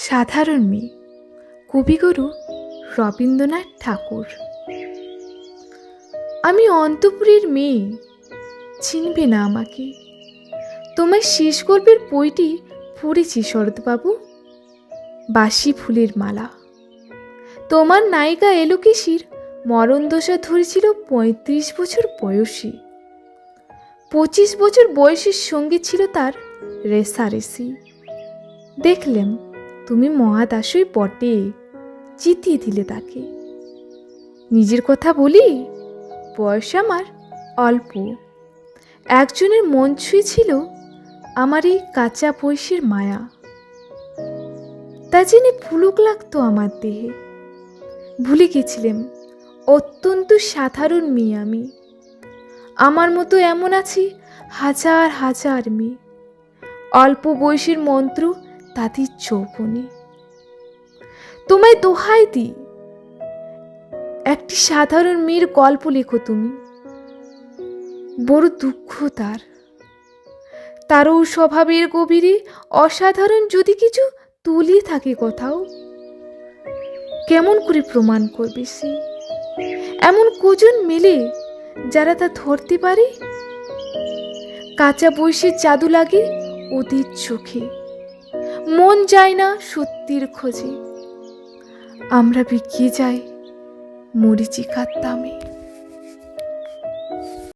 সাধারণ মেয়ে, কবিগুরু রবীন্দ্রনাথ ঠাকুর। আমি অন্তঃপুরের মেয়ে, চিনবে না আমাকে। তোমার শেষ গল্পের বইটি পড়েছি শরৎবাবু, বাসি ফুলের মালা। তোমার নায়িকা এলোকেশির মরণদশা ধরেছিল ৩৫ বছর বয়সে। ২৫ বছর বয়সের সঙ্গে ছিল তার রেষারেষি। দেখলেম তুমি মহাদাসই বটে, জিতিয়ে দিলে তাকে। নিজের কথা বলি, বয়স আমার অল্প। একজনের মন ছুঁয়েছিল আমার এই কাঁচা বয়সের মায়া। তা জেনে পুলক লাগতো আমার দেহে। ভুলে গেছিলাম অত্যন্ত সাধারণ মেয়ে আমি। আমার মতো এমন আছে হাজার হাজার মেয়ে, অল্প বয়সের মন্ত্র তাদের যৌবনে। তোমায় দোহাই দিই, একটি সাধারণ মেয়ের গল্প লেখো তুমি। বড় দুঃখ তারও স্বভাবের গভীরে অসাধারণ যদি কিছু তুলে থাকে কোথাও, কেমন করে প্রমাণ করবে সে? এমন কজন মেলে যারা তা ধরতে পারে? কাঁচা বয়সের জাদু লাগে ওদের চোখে, মন যায় না সত্যির খোঁজে। আমরা বিকিয়ে যাই মরীচিকার দামে।